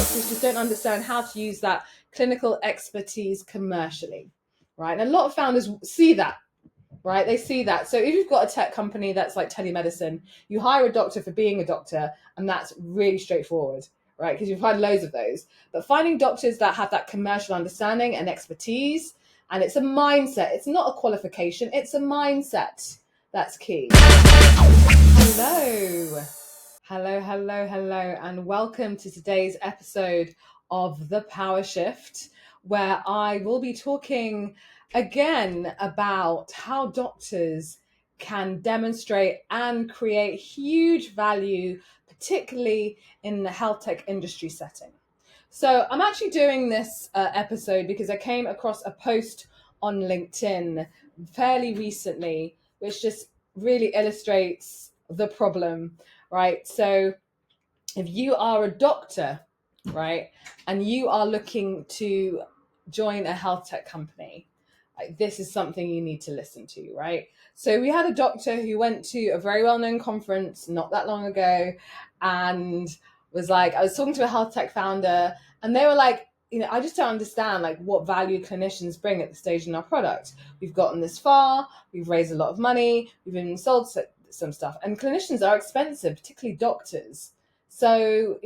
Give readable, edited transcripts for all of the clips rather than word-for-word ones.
doctors just don't understand how to use that clinical expertise commercially, right? And a lot of founders see that, right? They see that. So if you've got a tech company that's like telemedicine, you hire a doctor for being a doctor, and that's really straightforward, right? Because you've had loads of those. But finding doctors that have that commercial understanding and expertise, and it's a mindset. It's not a qualification. It's a mindset that's key. Hello. Hello, and welcome to today's episode of The Power Shift, where I will be talking again about how doctors can demonstrate and create huge value, particularly in the health tech industry setting. So I'm actually doing this episode because I came across a post on LinkedIn fairly recently, which just really illustrates the problem, right? So if you are a doctor, right, and you are looking to join a health tech company, like, this is something you need to listen to, right? So we had a doctor who went to a very well-known conference not that long ago, and was like, I was talking to a health tech founder, and they were like, I just don't understand like what value clinicians bring at the stage in our product. We've gotten this far, we've raised a lot of money, we've even sold some stuff, and clinicians are expensive, particularly doctors. So,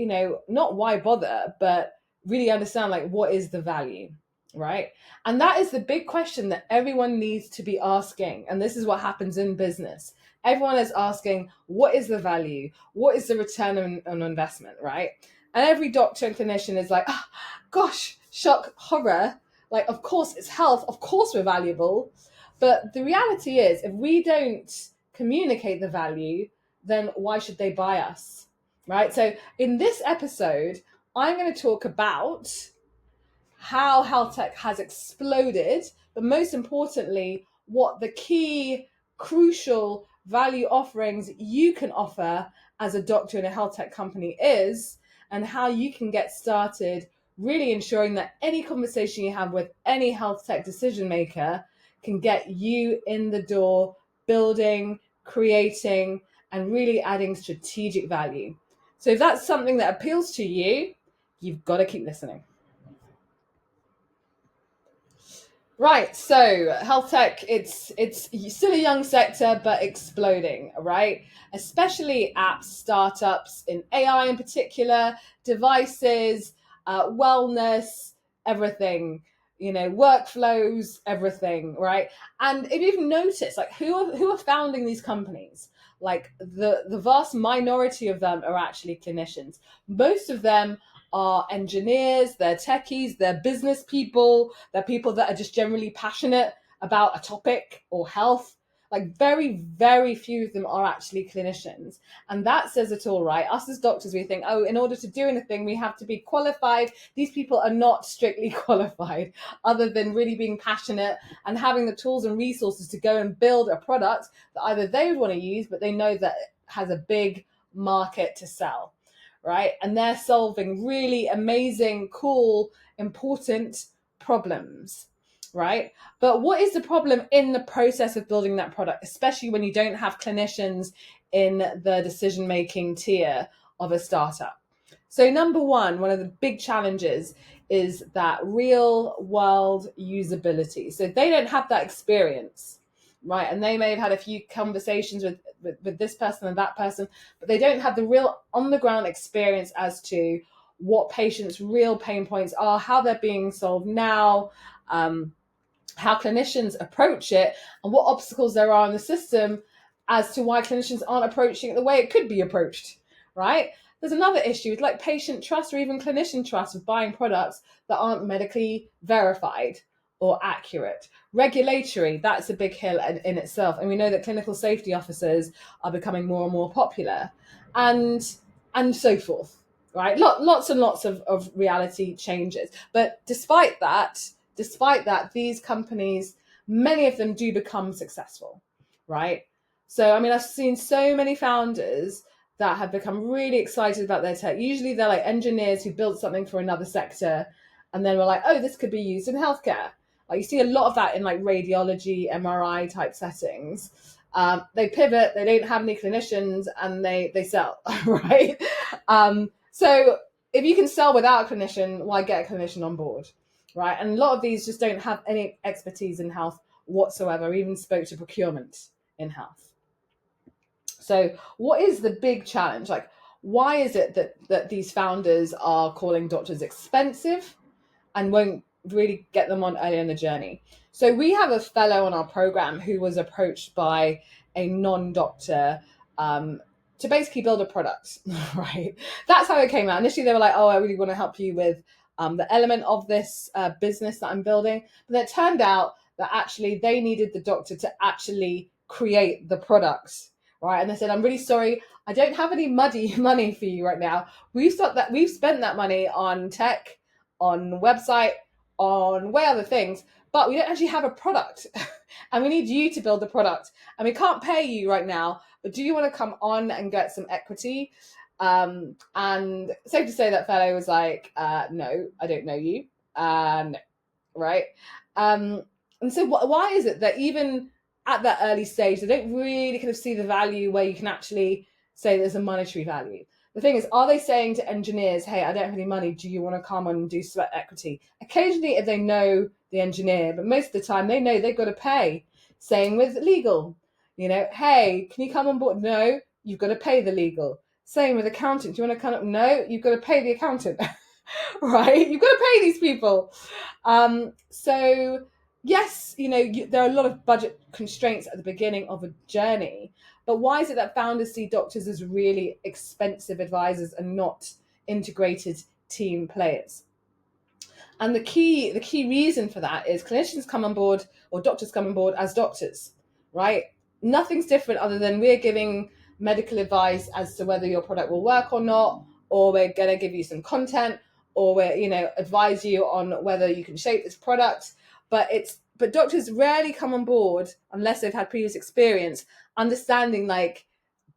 not why bother, but really understand like what is the value, right? And that is the big question that everyone needs to be asking. And this is what happens in business. Everyone is asking, what is the value? What is the return on investment, right? And every doctor and clinician is like, oh, gosh, shock, horror. Like, of course it's health. Of course we're valuable. But the reality is, if we don't communicate the value, then why should they buy us, right? So in this episode, I'm going to talk about how health tech has exploded, but most importantly, what the key, crucial value offerings you can offer as a doctor in a health tech company is, and how you can get started really ensuring that any conversation you have with any health tech decision maker can get you in the door, building, creating, and really adding strategic value. So if that's something that appeals to you, you've got to keep listening. Right, so health tech, it's still a young sector, but exploding, right? Especially apps, startups in AI in particular, devices, wellness, everything, workflows, everything, right? And if you've noticed, like who are founding these companies? Like the vast minority of them are actually clinicians. Most of them are engineers, they're techies, they're business people, they're people that are just generally passionate about a topic or health. Like very, very few of them are actually clinicians. And that says it all, right? Us as doctors, we think, in order to do anything, we have to be qualified. These people are not strictly qualified, other than really being passionate and having the tools and resources to go and build a product that either they want to use, but they know that it has a big market to sell. Right? And they're solving really amazing, cool, important problems, right? But what is the problem in the process of building that product, especially when you don't have clinicians in the decision-making tier of a startup? So number one of the big challenges is that real-world usability. So they don't have that experience, right? And they may have had a few conversations with this person and that person, but they don't have the real on-the-ground experience as to what patients' real pain points are, how they're being solved now, how clinicians approach it, and what obstacles there are in the system as to why clinicians aren't approaching it the way it could be approached, right? There's another issue with like patient trust or even clinician trust of buying products that aren't medically verified or accurate. Regulatory, that's a big hill in itself. And we know that clinical safety officers are becoming more and more popular, and so forth, right? Lots and lots of reality changes. But despite that, these companies, many of them do become successful, right? So, I mean, I've seen so many founders that have become really excited about their tech. Usually they're like engineers who built something for another sector, and then we're like, oh, this could be used in healthcare. Like you see a lot of that in like radiology, MRI type settings. They pivot, they don't have any clinicians, and they sell, right? So if you can sell without a clinician, why get a clinician on board, right? And a lot of these just don't have any expertise in health whatsoever. We even spoke to procurement in health. So what is the big challenge? Like, why is it that these founders are calling doctors expensive and won't really get them on early in the journey? So we have a fellow on our program who was approached by a non-doctor to basically build a product, right? That's how it came out. Initially, they were like, oh, I really want to help you with the element of this business that I'm building. But then it turned out that actually they needed the doctor to actually create the product, right? And they said, I'm really sorry, I don't have any money for you right now. We've spent that money on tech, on website, on way other things, but we don't actually have a product. And we need you to build the product. And we can't pay you right now, but do you want to come on and get some equity? And safe to say that fellow was like, no, I don't know you. No, right? And so why is it that even at that early stage, they don't really kind of see the value where you can actually say there's a monetary value? The thing is, are they saying to engineers, hey, I don't have any money, do you want to come on and do sweat equity? Occasionally, if they know the engineer, but most of the time they know they've got to pay. Same with legal. Hey, can you come on board? No, you've got to pay the legal. Same with accountant. Do you want to come up? No, you've got to pay the accountant. Right? You've got to pay these people. So yes, there are a lot of budget constraints at the beginning of a journey, but why is it that founders see doctors as really expensive advisors and not integrated team players? And the key reason for that is clinicians come on board, or doctors come on board as doctors, right? Nothing's different other than we're giving medical advice as to whether your product will work or not, or we're going to give you some content, or we're advise you on whether you can shape this product. But doctors rarely come on board unless they've had previous experience understanding like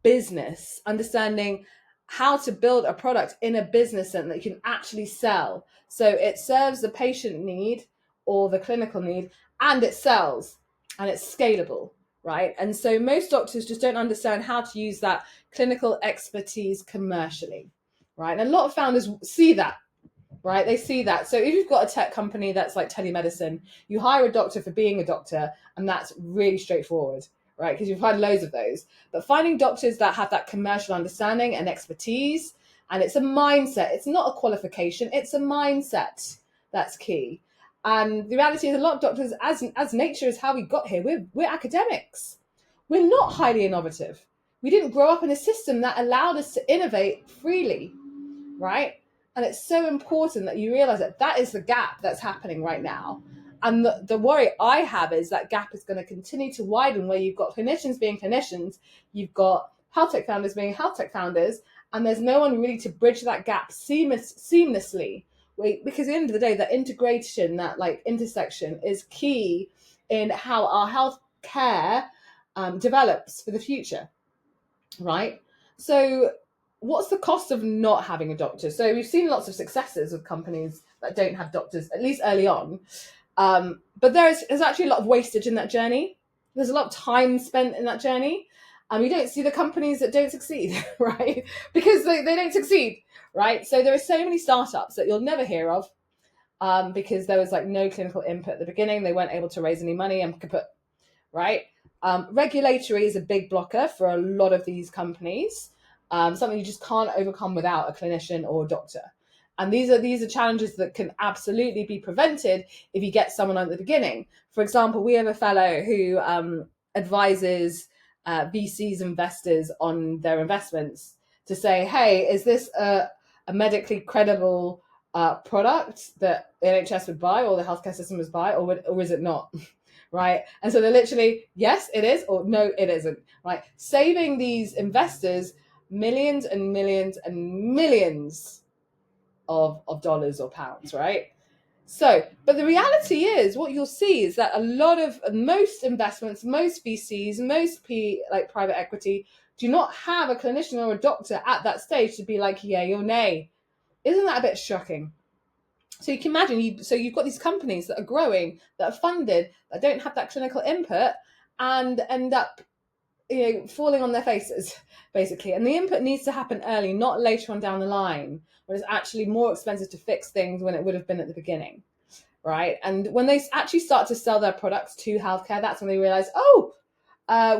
business, understanding how to build a product in a business and that you can actually sell. So it serves the patient need or the clinical need, and it sells and it's scalable, right? And so most doctors just don't understand how to use that clinical expertise commercially, right? And a lot of founders see that, right? They see that. So if you've got a tech company that's like telemedicine, you hire a doctor for being a doctor, and that's really straightforward, right? Because you've had loads of those. But finding doctors that have that commercial understanding and expertise, and it's a mindset. It's not a qualification. It's a mindset that's key. And the reality is, a lot of doctors, as nature is how we got here, we're academics. We're not highly innovative. We didn't grow up in a system that allowed us to innovate freely, right? And it's so important that you realize that is the gap that's happening right now. And the worry I have is that gap is going to continue to widen, where you've got clinicians being clinicians, you've got health tech founders being health tech founders, and there's no one really to bridge that gap seamlessly. Because at the end of the day, that integration, that like intersection is key in how our health care develops for the future, right? So what's the cost of not having a doctor? So we've seen lots of successes of companies that don't have doctors, at least early on. But there's actually a lot of wastage in that journey. There's a lot of time spent in that journey. You don't see the companies that don't succeed, right? Because they don't succeed, right? So there are so many startups that you'll never hear of because there was like no clinical input at the beginning. They weren't able to raise any money and kaput, right? Regulatory is a big blocker for a lot of these companies, something you just can't overcome without a clinician or a doctor. And these are challenges that can absolutely be prevented if you get someone at the beginning. For example, we have a fellow who advises VCs, investors, on their investments to say, hey, is this a medically credible product that the NHS would buy or the healthcare system would buy, or is it not? Right? And so they're literally, yes, it is, or no, it isn't, right? Saving these investors millions and millions and millions of dollars or pounds, right? So, but the reality is, what you'll see is that most investments, most VCs, most private equity do not have a clinician or a doctor at that stage to be like, yay or nay. Isn't that a bit shocking? So you can imagine, you've got these companies that are growing, that are funded, that don't have that clinical input, and end up falling on their faces, basically. And the input needs to happen early, not later on down the line, when it's actually more expensive to fix things when it would have been at the beginning, right? And when they actually start to sell their products to healthcare, that's when they realize,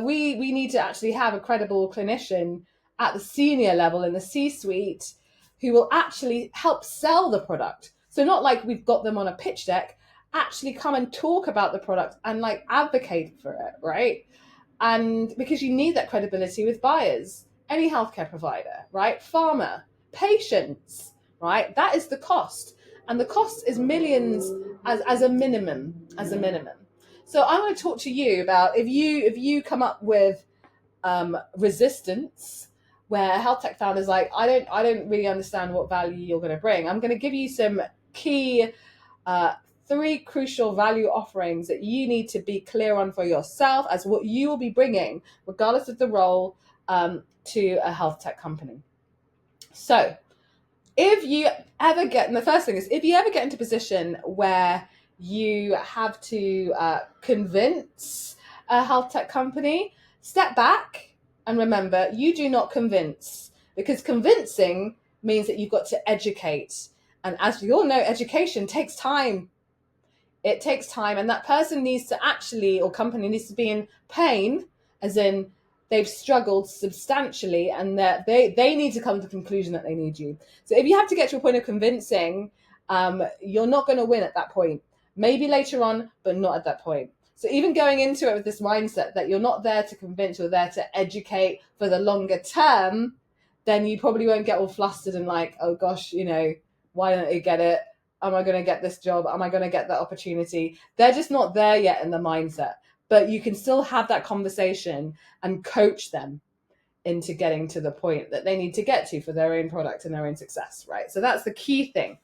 we need to actually have a credible clinician at the senior level in the C-suite who will actually help sell the product. So not like we've got them on a pitch deck, actually come and talk about the product and like advocate for it, right? And because you need that credibility with buyers, any healthcare provider, right? Pharma, patients, right? That is the cost. And the cost is millions as a minimum, So I want to talk to you about if you come up with resistance where health tech founders like, I don't really understand what value you're going to bring. I'm going to give you some key 3 crucial value offerings that you need to be clear on for yourself as what you will be bringing, regardless of the role, to a health tech company. So if you ever get, and the first thing is, if you ever get into a position where you have to convince a health tech company, step back and remember, you do not convince, because convincing means that you've got to educate. And as we all know, education takes time. It takes time, and that person needs to actually, or company needs to be in pain, as in they've struggled substantially, and that they need to come to the conclusion that they need you. So if you have to get to a point of convincing, you're not going to win at that point. Maybe later on, but not at that point. So even going into it with this mindset that you're not there to convince, you're there to educate for the longer term, then you probably won't get all flustered and like, oh gosh, why don't they get it? Am I going to get this job? Am I going to get that opportunity? They're just not there yet in the mindset. But you can still have that conversation and coach them into getting to the point that they need to get to for their own product and their own success, right? So that's the key thing.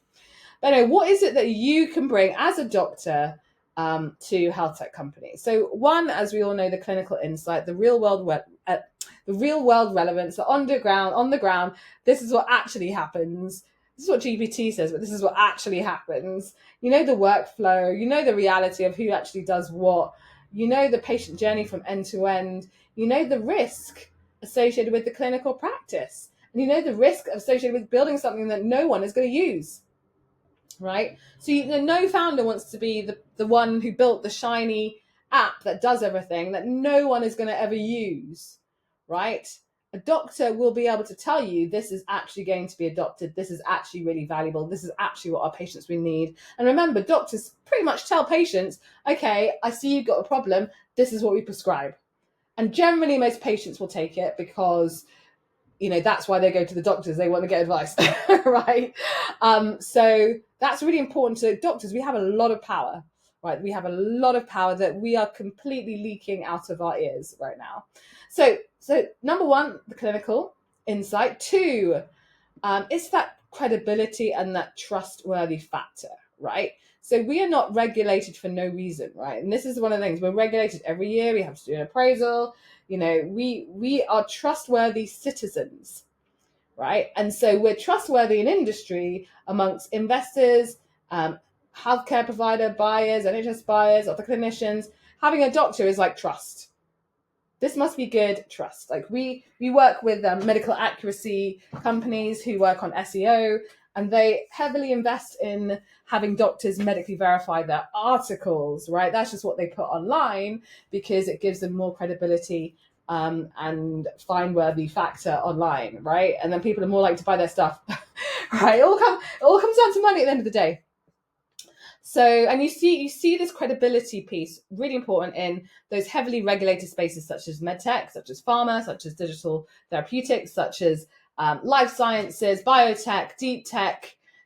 But anyway, what is it that you can bring as a doctor to health tech companies? So one, as we all know, the clinical insight, the real world relevance, on the ground, this is what actually happens. This is what GPT says, but this is what actually happens. The workflow, the reality of who actually does what, the patient journey from end to end, the risk associated with the clinical practice, and the risk associated with building something that no one is going to use, right? So no founder wants to be the one who built the shiny app that does everything that no one is going to ever use, right? A doctor will be able to tell you this is actually going to be adopted. This is actually really valuable. This is actually what our patients we need. And remember, doctors pretty much tell patients, okay, I see you've got a problem. This is what we prescribe. And generally most patients will take it because, that's why they go to the doctors. They want to get advice, right? So that's really important to doctors. We have a lot of power, right? We have a lot of power that we are completely leaking out of our ears right now. So number one, the clinical insight. 2, it's that credibility and that trustworthy factor, right? So we are not regulated for no reason, right? And this is one of the things, we're regulated every year. We have to do an appraisal. We are trustworthy citizens, right? And so we're trustworthy in industry amongst investors, healthcare provider buyers, NHS buyers, other clinicians. Having a doctor is like trust. This must be good trust. Like we work with medical accuracy companies who work on SEO, and they heavily invest in having doctors medically verify their articles, right? That's just what they put online because it gives them more credibility and find-worthy factor online, right? And then people are more likely to buy their stuff, right? It all comes down to money at the end of the day. So, and you see this credibility piece really important in those heavily regulated spaces such as medtech, such as pharma, such as digital therapeutics, such as life sciences, biotech,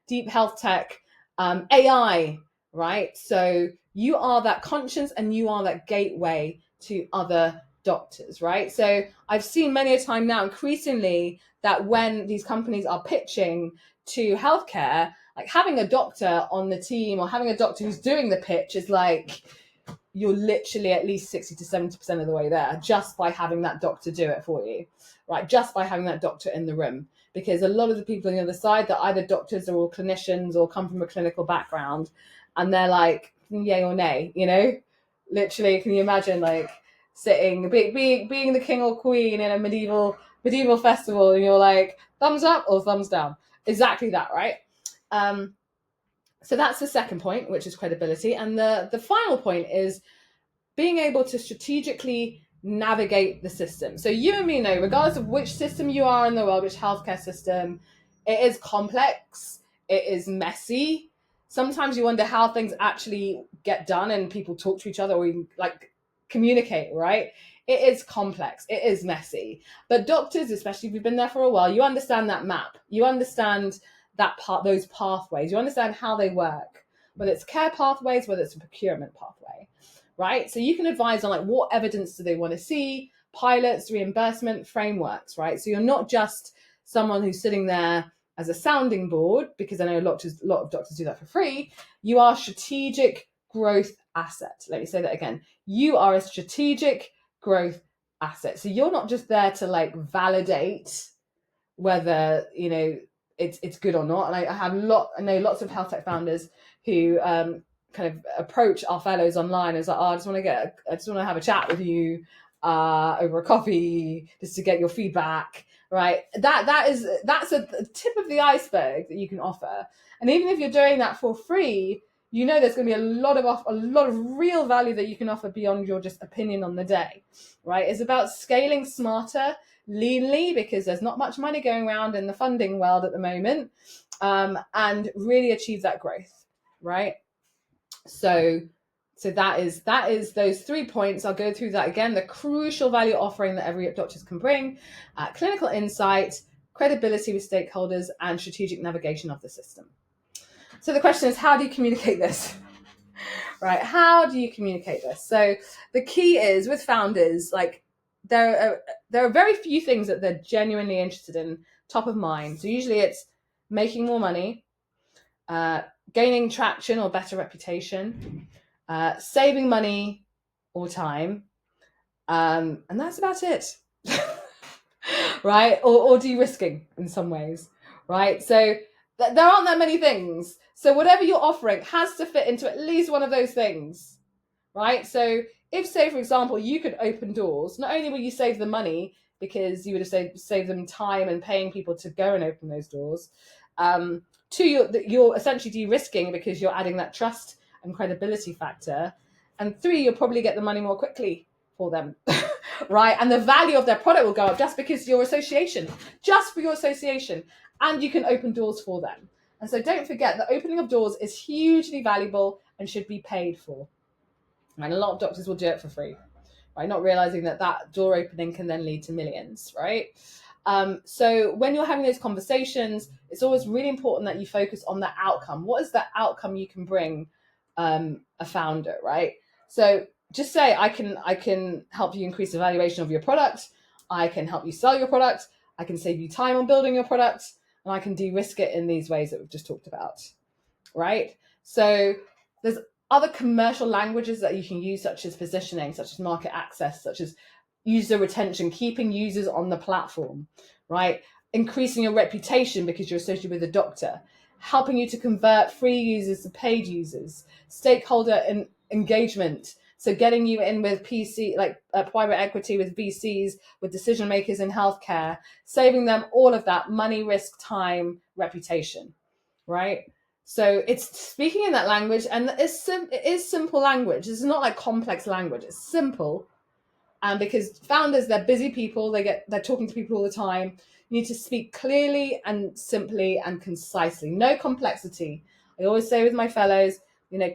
deep health tech, AI, right? So you are that conscience and you are that gateway to other doctors, right? So I've seen many a time now increasingly that when these companies are pitching to healthcare, like having a doctor on the team or having a doctor who's doing the pitch is like you're literally at least 60 to 70% of the way there just by having that doctor do it for you, right? Just by having that doctor in the room. Because a lot of the people on the other side, they're either doctors or clinicians or come from a clinical background, and they're like, yay or nay, Literally, can you imagine like sitting, being the king or queen in a medieval festival, and you're like, thumbs up or thumbs down. Exactly that, right? So that's the second point, which is credibility. And the final point is being able to strategically navigate the system. So you and me know, regardless of which system you are in the world, which healthcare system, it is complex, it is messy. Sometimes you wonder how things actually get done and people talk to each other or even like communicate, right? It is complex, it is messy. But doctors, especially if you've been there for a while, you understand that map. You understand that part, those pathways. You understand how they work, whether it's care pathways, whether it's a procurement pathway, right? So you can advise on like what evidence do they want to see, pilots, reimbursement, frameworks, right? So you're not just someone who's sitting there as a sounding board, because I know a lot of doctors do that for free. You are a strategic growth asset. Let me say that again. You are a strategic growth asset. So you're not just there to like validate whether, you know, it's good or not. And I know lots of health tech founders who kind of approach our fellows online as like, oh, I just want to have a chat with you over a coffee just to get your feedback, right? That's a tip of the iceberg that you can offer. And even if you're doing that for free, you know there's going to be a lot of real value that you can offer beyond your just opinion on the day, right? It's about scaling smarter, leanly, because there's not much money going around in the funding world at the moment, and really achieve that growth, right? So that is those 3 points. I'll go through that again. The crucial value offering that every doctor can bring, clinical insight, credibility with stakeholders, and strategic navigation of the system. So the question is, how do you communicate this? Right? How do you communicate this? So the key is with founders, like there are very few things that they're genuinely interested in, top of mind. So usually it's making more money, gaining traction or better reputation, saving money or time, and that's about it. Right? Or de-risking in some ways, right? So there aren't that many things. So whatever you're offering has to fit into at least one of those things, right? So if, say, for example, you could open doors, not only will you save the money because you would have saved them time and paying people to go and open those doors, two, you're essentially de-risking because you're adding that trust and credibility factor, and three, you'll probably get the money more quickly for them. Right? And the value of their product will go up just because your association, just for your association, and you can open doors for them. And so don't forget the opening of doors is hugely valuable and should be paid for. And a lot of doctors will do it for free, right? Not realizing that door opening can then lead to millions, right? So when you're having those conversations, it's always really important that you focus on the outcome. What is the outcome you can bring a founder, right? So just say, I can help you increase the valuation of your product. I can help you sell your product. I can save you time on building your product, and I can de-risk it in these ways that we've just talked about, right? So there's other commercial languages that you can use, such as positioning, such as market access, such as user retention, keeping users on the platform, right? Increasing your reputation because you're associated with a doctor, helping you to convert free users to paid users, stakeholder engagement. So getting you in with private equity, with VCs, with decision makers in healthcare, saving them all of that money, risk, time, reputation, right? So it's speaking in that language, and it is simple language. It's not like complex language. It's simple. And because founders, they're busy people, they're talking to people all the time. You need to speak clearly and simply and concisely. No complexity. I always say with my fellows,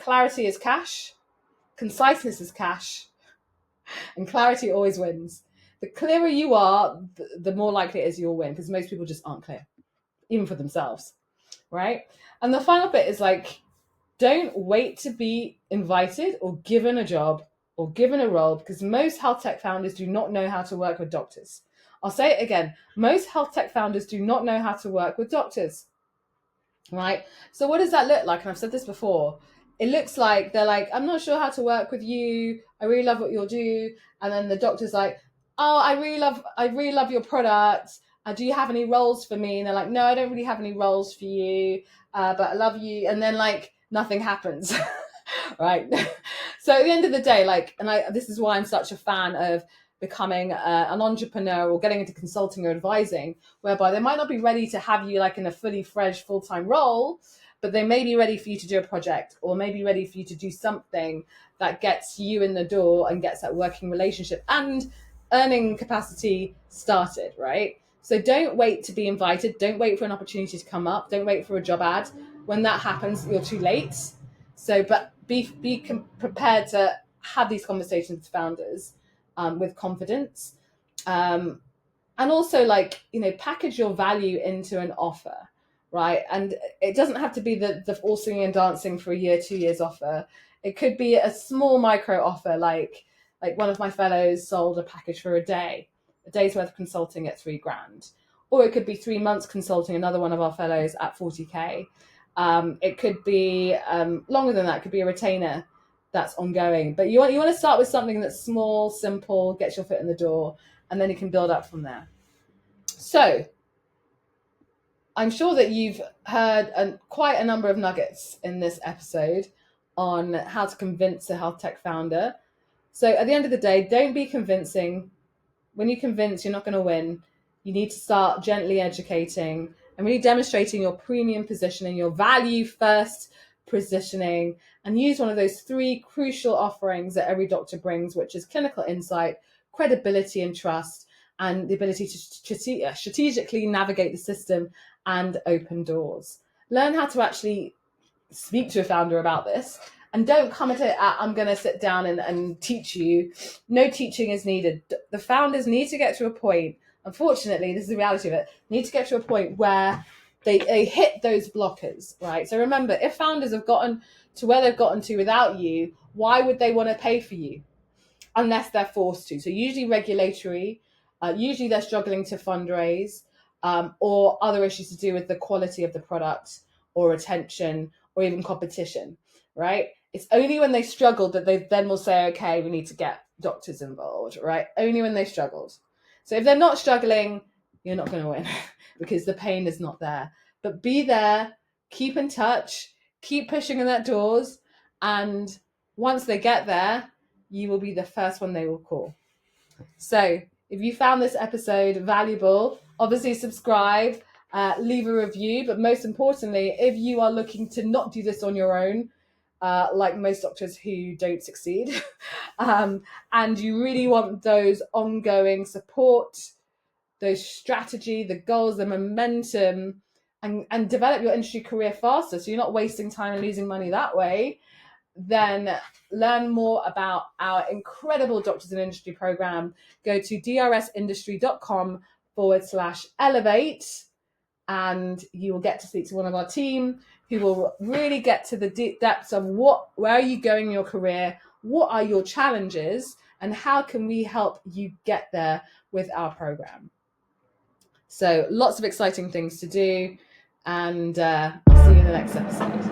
clarity is cash, conciseness is cash, and clarity always wins. The clearer you are, the more likely it is you'll win, because most people just aren't clear, even for themselves, right? And the final bit is don't wait to be invited or given a job or given a role, because most health tech founders do not know how to work with doctors. I'll say it again. Most health tech founders do not know how to work with doctors, right? So what does that look like? And I've said this before. It looks like they're like, I'm not sure how to work with you. I really love what you'll do. And then the doctor's like, oh, I really love your product. Do you have any roles for me? And they're like, no, I don't really have any roles for you, but I love you. And then nothing happens. right? So at the end of the day, this is why I'm such a fan of becoming an entrepreneur or getting into consulting or advising, whereby they might not be ready to have you like in a fully fledged full-time role, but they may be ready for you to do a project, or maybe ready for you to do something that gets you in the door and gets that working relationship and earning capacity started, right? So don't wait to be invited. Don't wait for an opportunity to come up. Don't wait for a job ad. When that happens, you're too late. So, but be prepared to have these conversations with founders with confidence, um, and also package your value into an offer, right? And it doesn't have to be the all singing and dancing for a year, 2 years offer. It could be a small micro offer, like one of my fellows sold a package for a day's worth of consulting at $3,000, or it could be 3 months consulting another one of our fellows at 40K. It could be longer than that. It could be a retainer that's ongoing. But you want to start with something that's small, simple, gets your foot in the door, and then you can build up from there. So I'm sure that you've heard quite a number of nuggets in this episode on how to convince a health tech founder. So at the end of the day, don't be convincing. When you convince, you're not going to win. You need to start gently educating and really demonstrating your premium positioning, your value first positioning, and use one of those 3 crucial offerings that every doctor brings, which is clinical insight, credibility and trust, and the ability to strategically navigate the system and open doors. Learn how to actually speak to a founder about this, and don't come at it I'm going to sit down and teach you. No teaching is needed. The founders need to get to a point, unfortunately, this is the reality of it, need to get to a point where they hit those blockers, right? So remember, if founders have gotten to where they've gotten to without you, why would they want to pay for you? Unless they're forced to. So usually regulatory, usually they're struggling to fundraise, or other issues to do with the quality of the product or retention or even competition, right? It's only when they struggled that they then will say, okay, we need to get doctors involved, right? Only when they struggled. So if they're not struggling, you're not going to win because the pain is not there. But be there, keep in touch, keep pushing in their doors, and once they get there, you will be the first one they will call. So if you found this episode valuable, obviously subscribe, leave a review, but most importantly, if you are looking to not do this on your own, like most doctors who don't succeed, and you really want those ongoing support, those strategy, the goals, the momentum, and develop your industry career faster so you're not wasting time and losing money that way, then learn more about our incredible Doctors in Industry program. Go to drsindustry.com/elevate, and you will get to speak to one of our team who will really get to the deep depths of where are you going in your career, what are your challenges, and how can we help you get there with our program. So lots of exciting things to do, and I'll see you in the next episode.